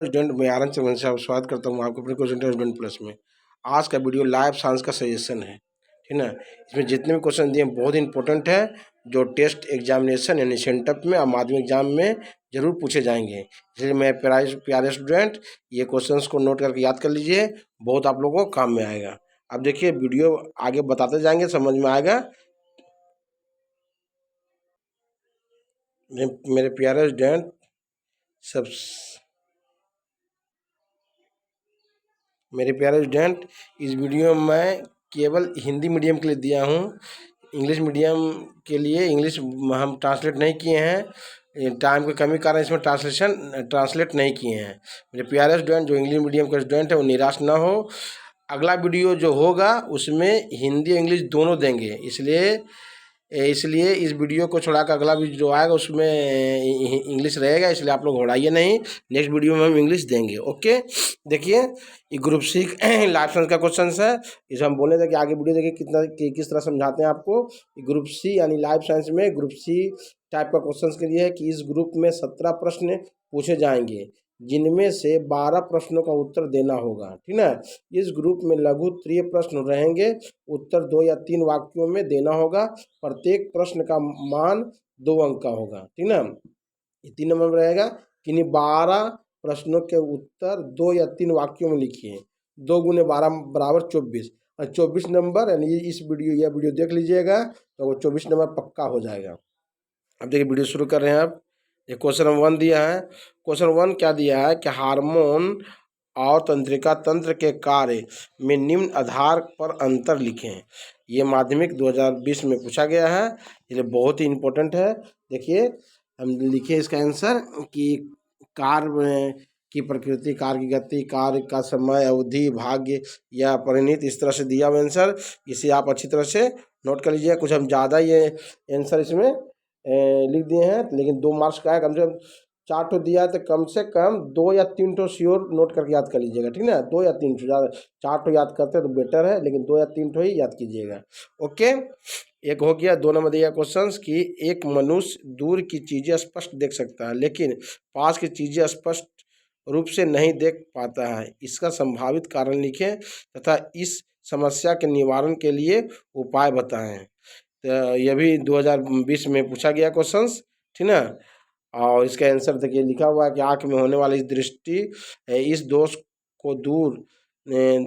Student मैं आनंद चंद्र से स्वागत करता हूँ आपको अपने क्वेश्चन स्टूडेंट प्लस में। आज का वीडियो लाइव साइंस का सजेशन है, ठीक ना। इसमें जितने भी क्वेश्चन दिए बहुत इंपॉर्टेंट है, जो टेस्ट एग्जामिनेशन यानी सेंटअप में और माध्यमिक एग्जाम में जरूर पूछे जाएंगे। इसलिए मैं प्यारे स्टूडेंट ये क्वेश्चन को नोट करके याद कर लीजिए, बहुत आप लोगों को काम में आएगा। अब देखिए वीडियो आगे बताते जाएंगे, समझ में आएगा। मेरे प्यारे स्टूडेंट सब मेरे प्यारे स्टूडेंट, इस वीडियो में मैं केवल हिंदी मीडियम के लिए दिया हूँ। इंग्लिश मीडियम के लिए इंग्लिश हम ट्रांसलेट नहीं किए हैं, टाइम की कमी कारण इसमें ट्रांसलेट नहीं किए हैं। मेरे प्यारे स्टूडेंट जो इंग्लिश मीडियम के स्टूडेंट है वो निराश ना हो। अगला वीडियो जो होगा उसमें हिंदी और इंग्लिश दोनों देंगे, इसलिए इस वीडियो को छोड़ा कर अगला वीडियो जो आएगा उसमें इंग्लिश रहेगा, इसलिए आप लोग घबराइए नहीं। नेक्स्ट वीडियो में हम इंग्लिश देंगे। ओके, देखिए ये ग्रुप सी लाइफ साइंस का क्वेश्चन है। इसे हम बोले थे कि आगे वीडियो देखिए किस तरह समझाते हैं आपको। ग्रुप सी यानी लाइफ साइंस में ग्रुप सी टाइप का क्वेश्चन के लिए है कि इस ग्रुप में 17 प्रश्न पूछे जाएंगे, जिनमें से 12 प्रश्नों का उत्तर देना होगा, ठीक ना। इस ग्रुप में लघु उत्तरीय प्रश्न रहेंगे, उत्तर 2 या 3 वाक्यों में देना होगा। प्रत्येक प्रश्न का मान 2 अंक का होगा, ठीक ना। 3 नंबर में रहेगा कि 12 प्रश्नों के उत्तर 2 या 3 वाक्यों में लिखिए। 2 गुने 12 बराबर 24 और 24 नंबर यानी इस यह वीडियो देख लीजिएगा तो वो 24 नंबर पक्का हो जाएगा। अब देखिए वीडियो शुरू कर रहे हैं। आप ये क्वेश्चन नंबर 1 दिया है। क्वेश्चन 1 क्या दिया है कि हार्मोन और तंत्रिका तंत्र के कार्य में निम्न आधार पर अंतर लिखें। ये माध्यमिक 2020 में पूछा गया है, ये बहुत ही इम्पोर्टेंट है। देखिए हम लिखे इसका आंसर कि कार्य की प्रकृति, कार्य की गति, कार्य का समय, अवधि, भाग्य या परिणित, इस तरह से दिया हुआ आंसर। इसे आप अच्छी तरह से नोट कर लीजिए। कुछ हम ज़्यादा ये आंसर इसमें लिख दिए हैं, लेकिन 2 मार्क्स का है। कम से कम 4 ठो दिया है तो कम से कम 2 या 3 ठो श्योर नोट करके याद कर लीजिएगा, ठीक ना। 2 या 3 ठो, ज़्यादा 4 ठो याद करते हैं तो बेटर है, लेकिन 2 या 3 ठो ही याद कीजिएगा। ओके, एक हो गया। 2 नंबर दिया क्वेश्चन कि एक मनुष्य दूर की चीज़ें स्पष्ट देख सकता है, लेकिन पास की चीज़ें स्पष्ट रूप से नहीं देख पाता है। इसका संभावित कारण लिखें तथा इस समस्या के निवारण के लिए उपाय बताएं। तो यह भी 2020 में पूछा गया क्वेश्चन, ठीक ना। और इसका आंसर देखिए लिखा हुआ है कि आँख में होने वाली इस दोष को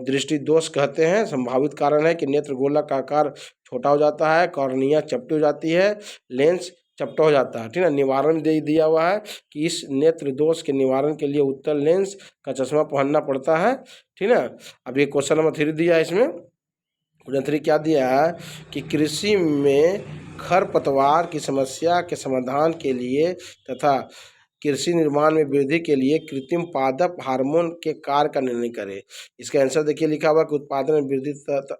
दृष्टि दोष कहते हैं। संभावित कारण है कि नेत्र गोलक का आकार छोटा हो जाता है, कॉर्निया चपटी हो जाती है, लेंस चपटा हो जाता है, ठीक ना। निवारण दिया हुआ है कि इस नेत्र दोष के निवारण के लिए उत्तर लेंस का चश्मा पहनना पड़ता है, ठीक ना। अब ये क्वेश्चन नंबर 3 दिया है। इसमें क्वेश्चन 3 क्या दिया है कि कृषि में खरपतवार की समस्या के समाधान के लिए तथा कृषि निर्माण में वृद्धि के लिए कृत्रिम पादप हार्मोन के कार्य का निर्णय करें। इसका आंसर देखिए लिखा हुआ कि उत्पादन में वृद्धि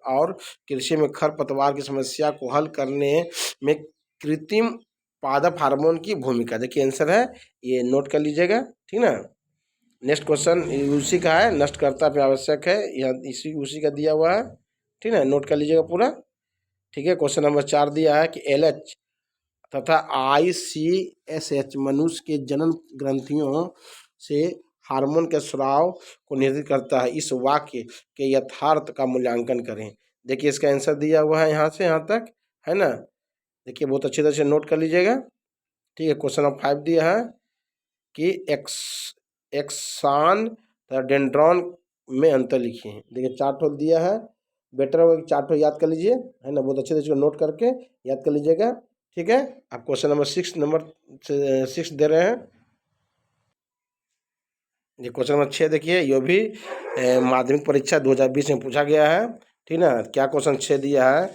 और कृषि में खरपतवार की समस्या को हल करने में कृत्रिम पादप हार्मोन की भूमिका। देखिए आंसर है, ये नोट कर लीजिएगा, ठीक ना। नेक्स्ट क्वेश्चन उसी का है, नष्टकर्ता पे आवश्यक है, यह उसी का दिया हुआ है, ठीक है। नोट कर लीजिएगा पूरा, ठीक है। क्वेश्चन नंबर 4 दिया है कि LH तथा ICSH मनुष्य के जनन ग्रंथियों से हार्मोन के स्राव को निर्धारित करता है। इस वाक्य के यथार्थ का मूल्यांकन करें। देखिए इसका आंसर दिया हुआ है यहाँ से यहाँ तक, है ना। देखिए बहुत अच्छी तरह से नोट कर लीजिएगा, ठीक है। क्वेश्चन नंबर 5 दिया है कि एक्सान तथा डेंड्रॉन में अंतर लिखिए। देखिए 4 ठो दिया है, बेटर होगा कि 4 ठो याद कर लीजिए, है ना। बहुत अच्छे से इसको नोट करके याद कर लीजिएगा, ठीक है। आप क्वेश्चन नंबर 6 दे रहे हैं। ये क्वेश्चन नंबर 6 देखिए, ये भी माध्यमिक परीक्षा 2020 में पूछा गया है, ठीक ना। क्या क्वेश्चन 6 दिया है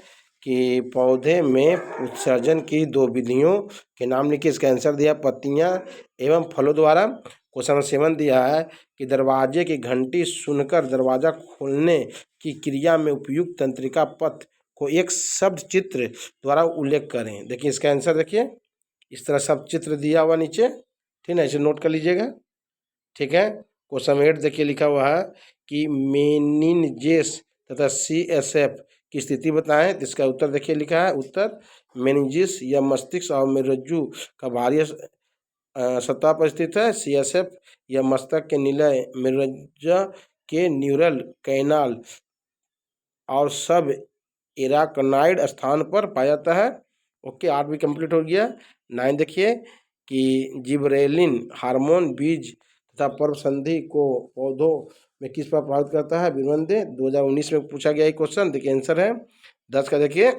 कि पौधे में उत्सर्जन की 2 विधियों के नाम लिखिए। इसका आंसर दिया पत्तियां एवं फलों द्वारा। क्वेश्चन नंबर 7 दिया है कि दरवाजे की घंटी सुनकर दरवाजा खोलने की क्रिया में उपयुक्त तंत्रिका पथ को एक शब्द चित्र द्वारा उल्लेख करें। देखिए इसका आंसर देखिए, इस तरह सब चित्र दिया हुआ नीचे, ठीक है। इसे नोट कर लीजिएगा, ठीक है। क्वेश्चन 8 देखिए लिखा हुआ है कि मेनिनजेस तथा CSF की स्थिति बताएं। तो इसका उत्तर देखिए लिखा है, उत्तर मेनिनजिस या मस्तिष्क और मेरुरज्जु का सतह पर स्थित है। CSF यह मस्तक के निलय मज्जा के न्यूरल कैनाल और सब एराकनाइड स्थान पर पाया जाता है। ओके, 8 भी कंप्लीट हो गया। 9 देखिए कि जिबरेलिन हार्मोन बीज तथा पर्व संधि को पौधों में किस पर प्रभावित करता है? बिरवंदे। 2019 में पूछा गया क्वेश्चन। देखिए आंसर है 10 का। देखिए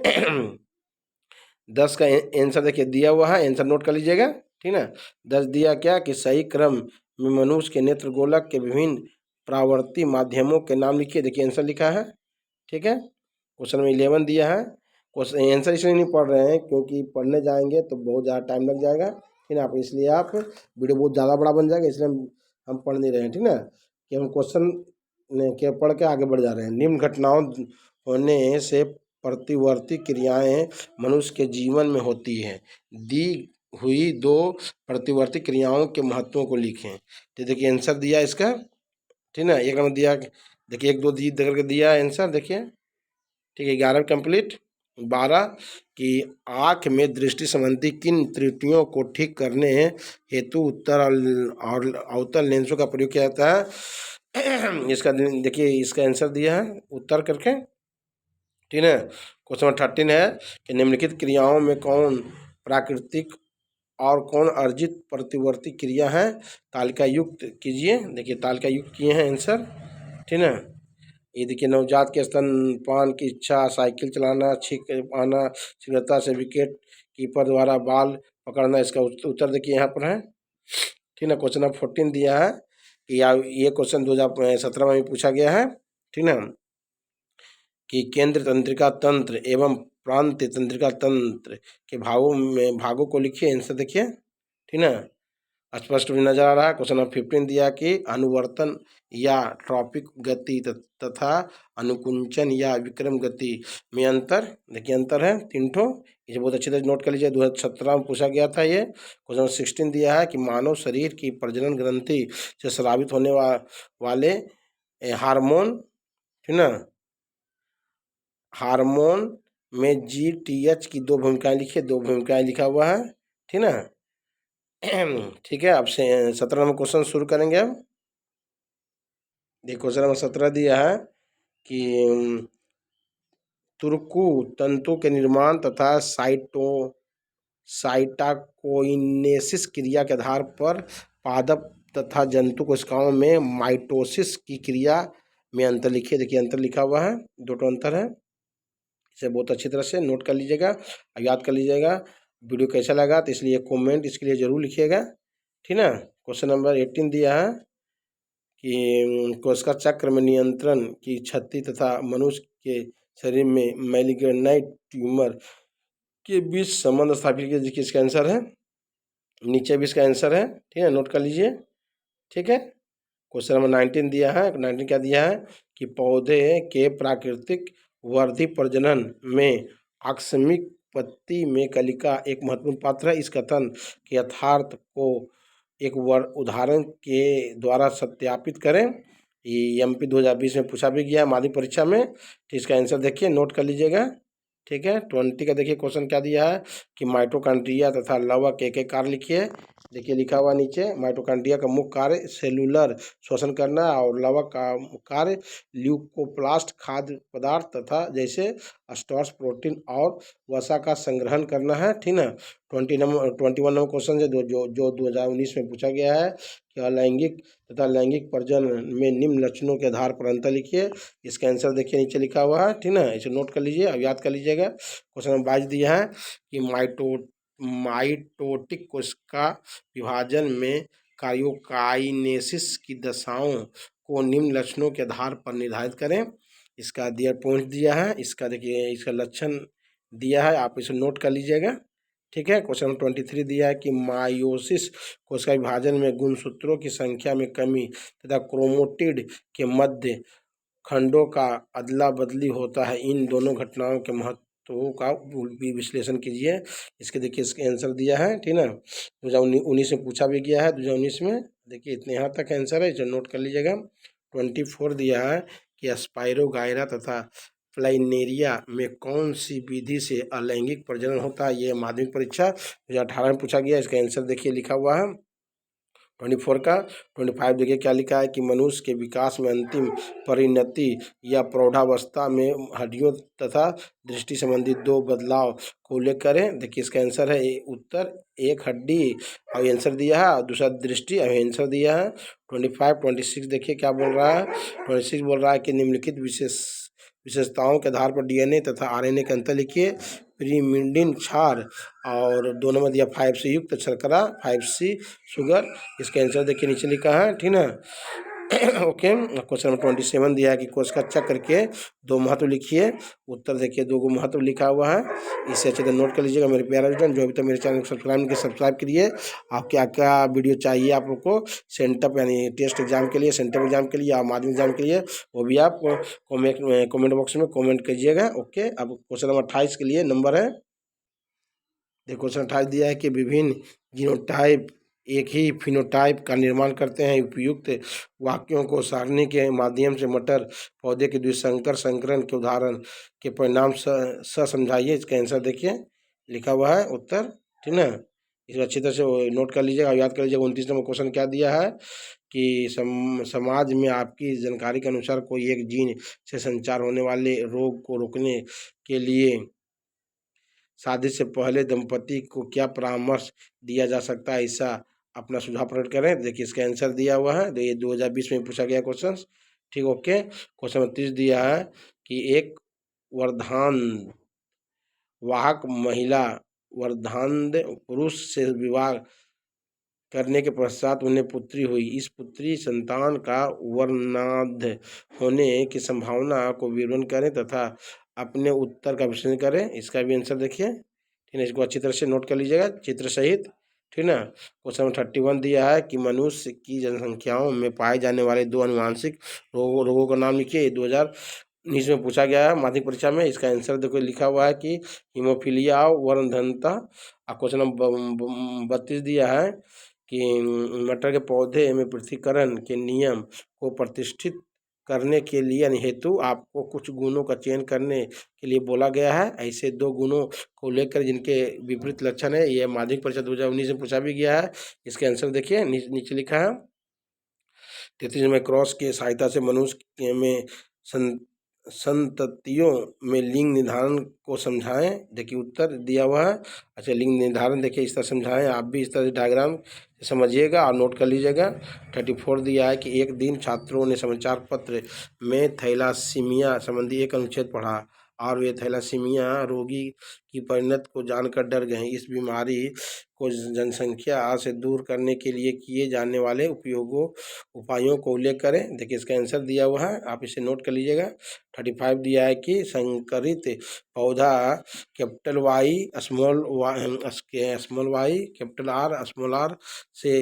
10 का आंसर देखिए दिया हुआ है, आंसर नोट कर लीजिएगा, ठीक ना। 10 दिया क्या कि सही क्रम में मनुष्य के नेत्र गोलक के विभिन्न प्रावर्ती माध्यमों के नाम लिखिए। देखिए आंसर लिखा है, ठीक है। क्वेश्चन में 11 दिया है। क्वेश्चन आंसर इसलिए नहीं पढ़ रहे हैं क्योंकि पढ़ने जाएंगे तो बहुत ज़्यादा टाइम लग जाएगा, ठीक ना। आप इसलिए आप वीडियो बहुत ज़्यादा बड़ा बन जाएगा, इसलिए हम पढ़ नहीं रहे हैं, ठीक ना, कि हम क्वेश्चन के पढ़ के आगे बढ़ जा रहे हैं। निम्न घटनाओं होने से प्रतिवर्ती क्रियाएं मनुष्य के जीवन में होती है। दी हुई 2 प्रतिवर्ती क्रियाओं के महत्वों को लिखें। तो देखिए आंसर दिया इसका, ठीक ना। एक नंबर दिया, देखिए 1 2 दी करके दिया आंसर, देखिए, ठीक है। 11 कंप्लीट। 12 कि आँख में दृष्टि संबंधी किन त्रुटियों को ठीक करने हेतु उत्तर और अवतल लेंसों का प्रयोग किया जाता है? इसका देखिए इसका आंसर दिया है उत्तर करके, ठीक है। क्वेश्चन नंबर 13 है कि निम्नलिखित क्रियाओं में कौन प्राकृतिक और कौन अर्जित प्रतिवर्ती क्रिया है? तालिका युक्त कीजिए। देखिए तालिका युक्त किए हैं आंसर, ठीक है। ये देखिए नवजात के स्तनपान की इच्छा, साइकिल चलाना, छींक आना, शीघ्रता से विकेट कीपर द्वारा बॉल पकड़ना। इसका उत्तर देखिए यहाँ पर है, ठीक ना। क्वेश्चन नंबर 14 दिया है कि ये क्वेश्चन 2017 में भी पूछा गया है, ठीक ना, कि केंद्र तंत्रिका तंत्र एवं प्रांत तंत्रिका तंत्र के भागों को लिखिए। आंसर देखिए, ठीक ना, स्पष्ट भी नजर आ रहा है। क्वेश्चन नंबर 15 दिया कि अनुवर्तन या ट्रॉपिक गति तथा अनुकुंचन या विक्रम गति में अंतर। देखिए अंतर है 3 ठो, इसे बहुत अच्छी तरह नोट कर लीजिए। 2017 में पूछा गया था ये। क्वेश्चन नंबर 16 दिया है कि मानव शरीर की प्रजनन ग्रंथि से स्रावित होने वाले हार्मोन, ठीक ना, हार्मोन में GTH की 2 भूमिकाएं लिखिए। 2 भूमिकाएं लिखा हुआ है, ठीक ना। ठीक है, अब से 17 नंबर क्वेश्चन शुरू करेंगे। अब देखिए क्वेश्चन नंबर 17 दिया है कि तुर्कु तंतु के निर्माण तथा साइटाकोइनेसिस क्रिया के आधार पर पादप तथा जंतु कोशिकाओं में माइटोसिस की क्रिया में अंतर लिखिए। देखिए अंतर लिखा हुआ है, 2 ठो अंतर है। इसे बहुत अच्छी तरह से नोट कर लीजिएगा और याद कर लीजिएगा। वीडियो कैसा लगा तो इसलिए कमेंट इसके लिए ज़रूर लिखिएगा, ठीक ना। क्वेश्चन नंबर 18 दिया है कि कोशिका चक्र में नियंत्रण की क्षति तथा मनुष्य के शरीर में मैलिग्नेंट ट्यूमर के बीच संबंध स्थापित किया। देखिए इसका आंसर है नीचे भी इसका आंसर है, ठीक है, नोट कर लीजिए, ठीक है। क्वेश्चन नंबर 19 दिया है। 19 क्या दिया है कि पौधे के प्राकृतिक वर्धी प्रजनन में आकस्मिक पत्ती में कलिका एक महत्वपूर्ण पात्र है। इस कथन के यथार्थ को एक उदाहरण के द्वारा सत्यापित करें। ये MP 2020 में पूछा भी गया माध्यमिक परीक्षा में, तो इसका आंसर देखिए नोट कर लीजिएगा, ठीक है। 20 का देखिए क्वेश्चन क्या दिया है कि माइटोकॉन्ड्रिया तथा लवक एक कार्य लिखिए। देखिए लिखा हुआ नीचे, माइटोकॉन्ड्रिया का मुख्य कार्य सेलुलर श्वसन करना और लवक का कार्य ल्यूकोप्लास्ट खाद्य पदार्थ तथा जैसे स्टार्च प्रोटीन और वसा का संग्रहण करना है, ठीक ना। 21 नंबर क्वेश्चन है जो 2019 में पूछा गया है कि अलैंगिक तथा लैंगिक प्रजनन में निम्न लक्षणों के आधार पर अंतर लिखिए। इसका आंसर देखिए नीचे लिखा हुआ है, ठीक ना, इसे नोट कर लीजिए अब याद कर लीजिएगा। क्वेश्चन नंबर 22 दिया है कि माइटोटिक कोशिका विभाजन में कार्योकाइनेसिस की दशाओं को निम्न लक्षणों के आधार पर निर्धारित करें। इसका दिया पॉइंट दिया है, इसका देखिए इसका लक्षण दिया है, आप इसे नोट कर लीजिएगा, ठीक है। क्वेश्चन नंबर 23 दिया है कि मायोसिस कोशिका विभाजन में गुणसूत्रों की संख्या में कमी तथा क्रोमोटिड के मध्य खंडों का अदला बदली होता है। इन दोनों घटनाओं के महत्वों का विश्लेषण कीजिए। इसके देखिए इसका आंसर दिया है, ठीक ना। 2019 में पूछा भी गया है, 2019 में। देखिए इतने यहाँ तक आंसर है, इसे नोट कर लीजिएगा। 24 दिया है कि स्पाइरोगायरा तथा फ्लाइनेरिया में कौन सी विधि से अलैंगिक प्रजनन होता है। ये माध्यमिक परीक्षा 2018 में पूछा गया। इसका आंसर देखिए लिखा हुआ है, 24 का 25 देखिए क्या लिखा है कि मनुष्य के विकास में अंतिम परिणति या प्रौढ़ावस्था में हड्डियों तथा दृष्टि संबंधी दो बदलाव को उल्लेख करें। देखिए इसका आंसर है उत्तर, एक हड्डी और आंसर दिया है और दूसरा दृष्टि और आंसर दिया है। 25 26 देखिए क्या बोल रहा है। 26 बोल रहा है कि निम्नलिखित विशेषताओं के आधार पर डीएनए तथा आरएनए का अंतर लिखिए। पिरिमिडीन क्षार और 2 नंबर दिया 5 से युक्त शर्करा 5C शुगर। इसका आंसर देखिए नीचे लिखा है, ठीक ना। ओके, क्वेश्चन नंबर 27 दिया है कि कोशिका चक्र के दो महत्व लिखिए। उत्तर देखिए दो महत्व लिखा हुआ है, इसे अच्छे से नोट कर लीजिएगा मेरे प्यारे स्टूडेंट। जो अभी तक मेरे चैनल को सब्सक्राइब नहीं किया सब्सक्राइब करिए। आप क्या क्या वीडियो चाहिए आप लोग को सेंटअप यानी टेस्ट एग्जाम के लिए, सेंटअप एग्जाम के लिए या माध्यमिक एग्जाम के लिए, वो भी आप कमेंट बॉक्स में कमेंट कीजिएगा। ओके, अब क्वेश्चन नंबर 28 के लिए नंबर है, देखो क्वेश्चन 28 दिया है कि विभिन्न जीनोटाइप एक ही फिनोटाइप का निर्माण करते हैं। उपयुक्त वाक्यों को सारणी के माध्यम से मटर पौधे के द्विसंकर संकरण के उदाहरण के परिणाम समझाइए। इसका आंसर देखिए लिखा हुआ है उत्तर, ठीक ना। इसको अच्छी तरह से नोट कर लीजिएगा, याद कर लीजिएगा। 29 नंबर क्वेश्चन क्या दिया है कि समाज में आपकी जानकारी के अनुसार कोई एक जीन से संचार होने वाले रोग को रोकने के लिए शादी से पहले दंपति को क्या परामर्श दिया जा सकता है, ऐसा अपना सुझाव प्रकट करें। देखिए इसका आंसर दिया हुआ है, ये 2020 में पूछा गया क्वेश्चन, ठीक। ओके, क्वेश्चन 30 दिया है कि एक वर्धान वाहक महिला वर्धांध पुरुष से विवाह करने के पश्चात उन्हें पुत्री हुई। इस पुत्री संतान का वर्णांध होने की संभावना को विवरण करें तथा अपने उत्तर का विश्लेषण करें। इसका भी आंसर देखिए, ठीक है। इसको अच्छी तरह से नोट कर लीजिएगा चित्र सहित, ठीक ना। क्वेश्चन 31 दिया है कि मनुष्य की जनसंख्याओं में पाए जाने वाले दो अनुवांशिक रोगों का नाम लिखिए। 2019 में पूछा गया है माध्यमिक परीक्षा में। इसका आंसर देखो लिखा हुआ है कि हीमोफीलिया और वर्णधनता। क्वेश्चन नंबर 32 दिया है कि मटर के पौधे में पृथक्करण के नियम को प्रतिष्ठित करने के लिए यानी हेतु आपको कुछ गुणों का चयन करने के लिए बोला गया है। ऐसे दो गुणों को लेकर जिनके विपरीत लक्षण है, ये माध्यमिक परीक्षा 2019 में पूछा भी गया है। इसके आंसर देखिए नीचे लिखा है। 33 में क्रॉस की सहायता से मनुष्य में संततियों में लिंग निर्धारण को समझाएं। देखिए उत्तर दिया हुआ है। अच्छा, लिंग निर्धारण देखिए इस तरह समझाएं, आप भी इस तरह से डायग्राम समझिएगा और नोट कर लीजिएगा। 34 दिया है कि एक दिन छात्रों ने समाचार पत्र में थैलासीमिया संबंधी एक अनुच्छेद पढ़ा और वे थैलासीमिया रोगी की परिणत को जानकर डर गए। इस बीमारी को जनसंख्या से दूर करने के लिए किए जाने वाले उपायों को उल्लेख करें। देखिए इसका आंसर दिया हुआ है, आप इसे नोट कर लीजिएगा। 35 दिया है कि संकरित पौधा capital Y small Y capital R small R से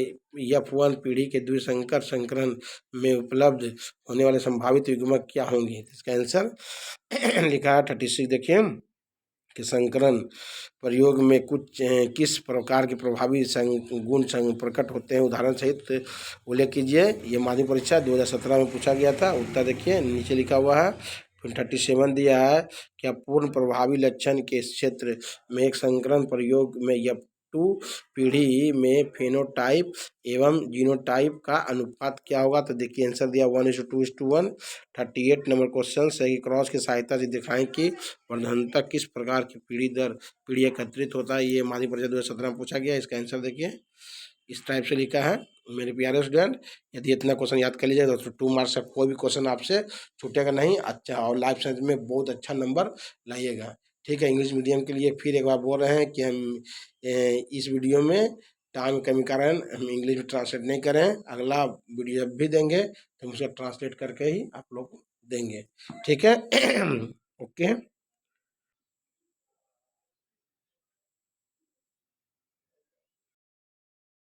F1 पीढ़ी के द्विसंकर संकरण में उपलब्ध होने वाले संभावित युग्मक क्या होंगे। इसका आंसर लिखा है 36 देखिए कि संकरण प्रयोग में किस प्रकार के प्रभावी गुण प्रकट होते हैं, उदाहरण सहित उल्लेख कीजिए। ये माध्यमिक परीक्षा 2017 में पूछा गया था। उत्तर देखिए नीचे लिखा हुआ है। फिर 37 दिया है कि पूर्ण प्रभावी लक्षण के क्षेत्र में एक संकरण प्रयोग में F2 पीढ़ी में फेनोटाइप एवं जीनोटाइप का अनुपात क्या होगा। तो देखिए आंसर दिया 1:2:1। 38 नंबर क्वेश्चन सही क्रॉस की सहायता से दिखाएं कि वर्धनता किस प्रकार की पीढ़ी एकत्रित होता है। ये माध्यमिक परीक्षा 2017 में पूछा गया। इसका आंसर देखिए इस टाइप से लिखा है मेरे प्यारे स्टूडेंट। यदि इतना क्वेश्चन याद कर लीजिएगा तो 2 मार्क्स का कोई भी क्वेश्चन आपसे छूटेगा नहीं। अच्छा, और लाइफ साइंस में बहुत अच्छा नंबर लाइएगा, ठीक है। इंग्लिश मीडियम के लिए फिर एक बार बोल रहे हैं कि हम इस वीडियो में टाइम कमी कारण हम इंग्लिश में ट्रांसलेट नहीं करें। अगला वीडियो जब भी देंगे तो हम उसका ट्रांसलेट करके ही आप लोग देंगे, ठीक है। ओके।